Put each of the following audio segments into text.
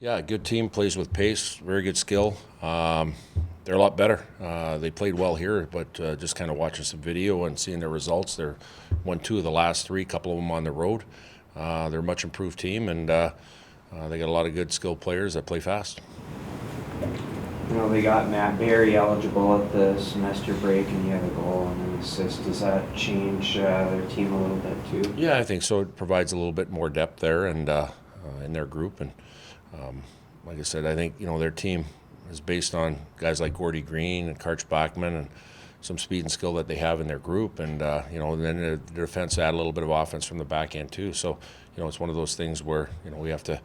Yeah, good team, plays with pace, very good skill. They're a lot better. They played well here, but just kind of watching some video and seeing their results, they're won two of the last three, a couple of them on the road. They're a much improved team, and they got a lot of good skilled players that play fast. They got Matt Barry eligible at the semester break, and he had a goal and an assist. Does that change their team a little bit too? Yeah, I think so. It provides a little bit more depth there and in their group. And like I said, I think their team is based on guys like Gordy Green and Karch Bachman and some speed and skill that they have in their group. And then the defense add a little bit of offense from the back end too. So it's one of those things where we have to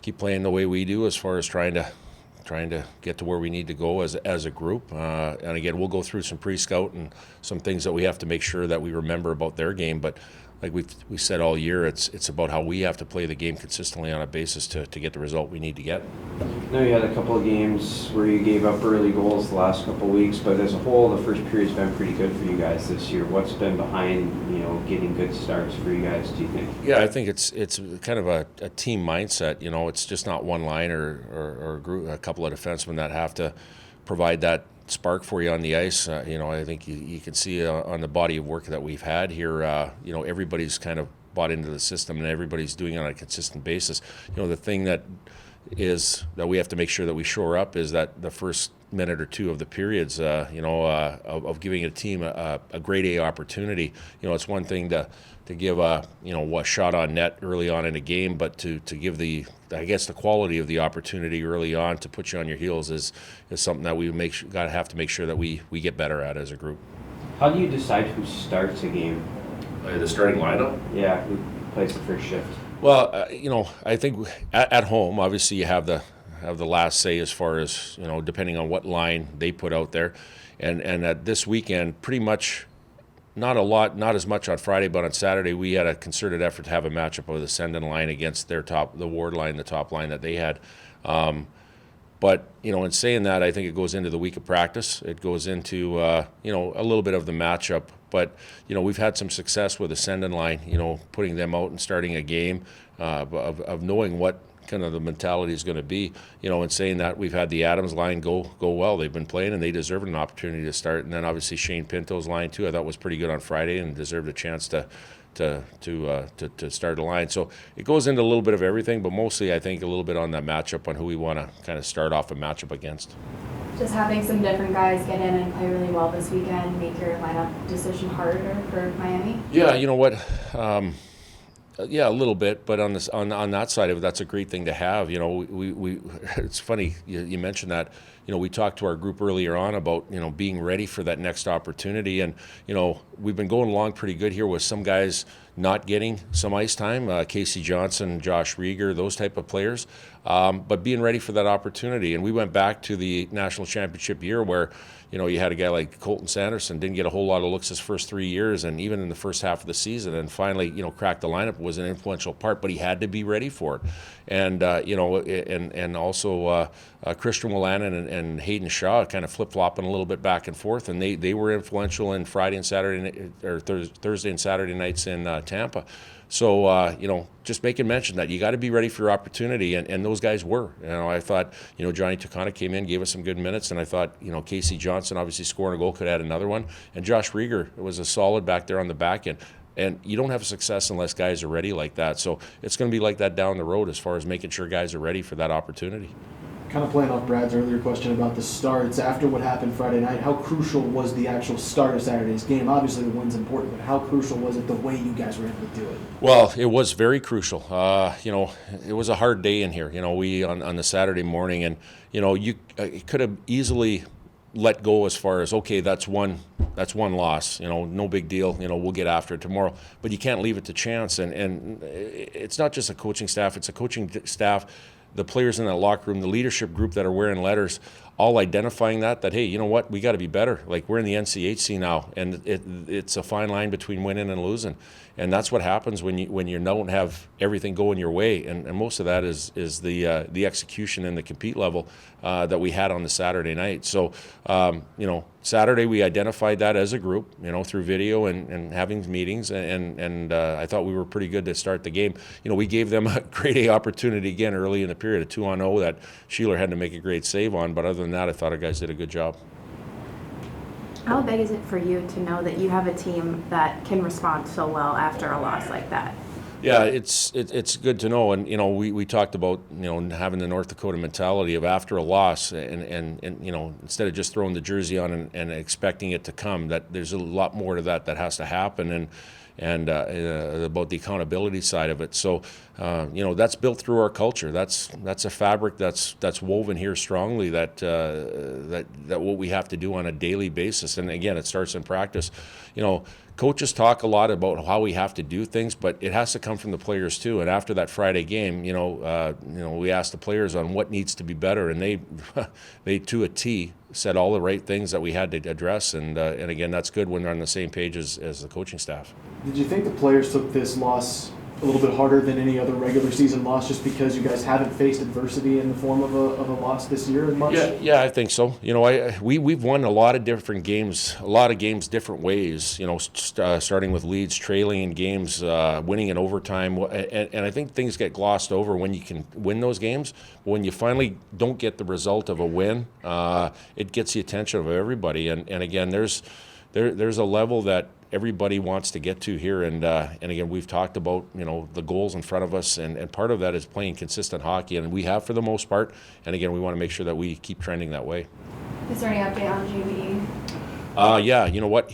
keep playing the way we do as far as trying to get to where we need to go as a group. And again, we'll go through some pre-scout and some things that we have to make sure that we remember about their game. But like we said all year, it's about how we have to play the game consistently on a basis to get the result we need to get. I know you had a couple of games where you gave up early goals the last couple of weeks, but as a whole, the first period's been pretty good for you guys this year. What's been behind getting good starts for you guys, do you think? Yeah, I think it's kind of a team mindset. It's just not one line or a couple of defensemen that have to provide that spark for you on the ice. I think you can see on the body of work that we've had here, everybody's kind of bought into the system and everybody's doing it on a consistent basis. The thing that we have to make sure that we shore up is that the first minute or two of the periods, of giving a team a grade A opportunity. It's one thing to give a shot on net early on in a game, but to give the quality of the opportunity early on to put you on your heels is something that we have to make sure that we get better at as a group. How do you decide who starts a game? The starting lineup? Yeah, who plays the first shift? Well, I think at home, obviously you have the last say as far as depending on what line they put out there, and at this weekend, pretty much not as much on Friday, but on Saturday we had a concerted effort to have a matchup of the Sendon line against the Ward line, the top line that they had. But in saying that, I think it goes into the week of practice. It goes into a little bit of the matchup. But we've had some success with the Sendon line. Putting them out and starting a game of knowing what kind of the mentality is going to be. In saying that, we've had the Adams line go well. They've been playing and they deserve an opportunity to start. And then obviously Shane Pinto's line too, I thought was pretty good on Friday and deserved a chance to start a line. So it goes into a little bit of everything, but mostly I think a little bit on that matchup on who we want to kind of start off a matchup against. Just having some different guys get in and play really well this weekend make your lineup decision harder for Miami? Yeah, you know what? Yeah, a little bit, but on that side of it, that's a great thing to have. We it's funny you mentioned that. We talked to our group earlier on about being ready for that next opportunity, and we've been going along pretty good here with some guys not getting some ice time, Casey Johnson, Josh Rieger, those type of players, but being ready for that opportunity. And we went back to the national championship year where you had a guy like Colton Sanderson, didn't get a whole lot of looks his first 3 years, and even in the first half of the season, and finally, cracked the lineup, was an influential part, but he had to be ready for it. And, and also Christian Wolanin and Hayden Shaw kind of flip-flopping a little bit back and forth, and they were influential in Friday and Saturday, or Thursday and Saturday nights in Tampa. So, just making mention that you got to be ready for your opportunity, and those guys were. I thought, Johnny Takana came in, gave us some good minutes, and I thought, Casey Johnson obviously scoring a goal could add another one, and Josh Rieger was a solid back there on the back end. And you don't have success unless guys are ready like that. So it's going to be like that down the road as far as making sure guys are ready for that opportunity. Kind of playing off Brad's earlier question about the starts, after what happened Friday night, how crucial was the actual start of Saturday's game? Obviously the win's important, but how crucial was it the way you guys were able to do it? Well, it was very crucial. It was a hard day in here. We on the Saturday morning, and you could have easily let go as far as, okay, that's one loss, no big deal, we'll get after it tomorrow. But you can't leave it to chance, and it's not just a coaching staff, it's a coaching staff, the players in that locker room, the leadership group that are wearing letters. all identifying that hey, you know what, we got to be better. Like, we're in the NCHC now, and it's a fine line between winning and losing, and that's what happens when you don't have everything going your way, and most of that is the execution and the compete level that we had on the Saturday night. So Saturday we identified that as a group, through video and having meetings, and I thought we were pretty good to start the game. We gave them a grade A opportunity again early in the period, a 2-on-0 that Sheeler had to make a great save on, but other than that, I thought our guys did a good job. How big is it for you to know that you have a team that can respond so well after a loss like that? Yeah, it's good to know, and we talked about having the North Dakota mentality of after a loss, and instead of just throwing the jersey on and expecting it to come, that there's a lot more to that has to happen, and about the accountability side of it. So that's built through our culture. That's a fabric that's woven here strongly. That what we have to do on a daily basis, and again, it starts in practice. Coaches talk a lot about how we have to do things, but it has to come from the players too. And after that Friday game, we asked the players on what needs to be better, and they to a T said all the right things that we had to address. And again, that's good when they're on the same page as the coaching staff. Did you think the players took this loss a little bit harder than any other regular season loss, just because you guys haven't faced adversity in the form of a loss this year as much? Yeah, I think so. We've won a lot of different games, different ways. Starting with leads, trailing in games, winning in overtime, and I think things get glossed over when you can win those games. But when you finally don't get the result of a win, it gets the attention of everybody. And again, there's a level that everybody wants to get to here, and again, we've talked about the goals in front of us, and part of that is playing consistent hockey, and we have for the most part. And again, we want to make sure that we keep trending that way. Is there any update on JBD? Yeah, you know what,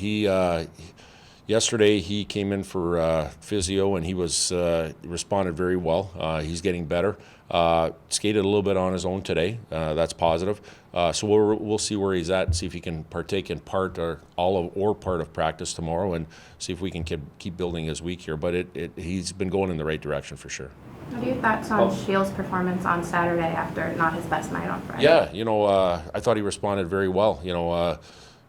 yesterday he came in for physio, and he responded very well. He's getting better. Skated a little bit on his own today. That's positive. So we'll see where he's at and see if he can partake in part or part of practice tomorrow, and see if we can keep building his week here. But he's been going in the right direction for sure. What are your thoughts on Shields' performance on Saturday after not his best night on Friday? Yeah, I thought he responded very well.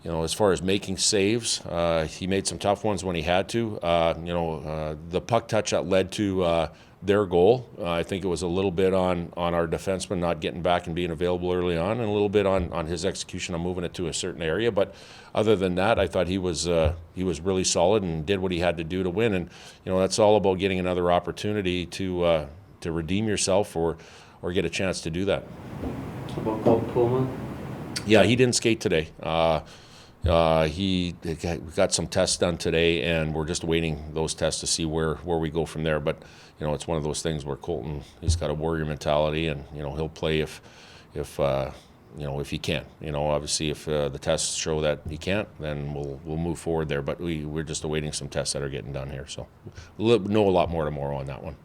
As far as making saves, he made some tough ones when he had to. The puck touch that led to their goal, I think it was a little bit on our defenseman not getting back and being available early on, and a little bit on his execution on moving it to a certain area. But other than that, I thought he was really solid and did what he had to do to win. And that's all about getting another opportunity to redeem yourself or get a chance to do that. How about Colt Pullman? Yeah, he didn't skate today. He got some tests done today, and we're just awaiting those tests to see where we go from there. But it's one of those things where Colton, he's got a warrior mentality, and he'll play if he can. Obviously, if the tests show that he can't, then we'll move forward there. But we're just awaiting some tests that are getting done here, so we'll know a lot more tomorrow on that one.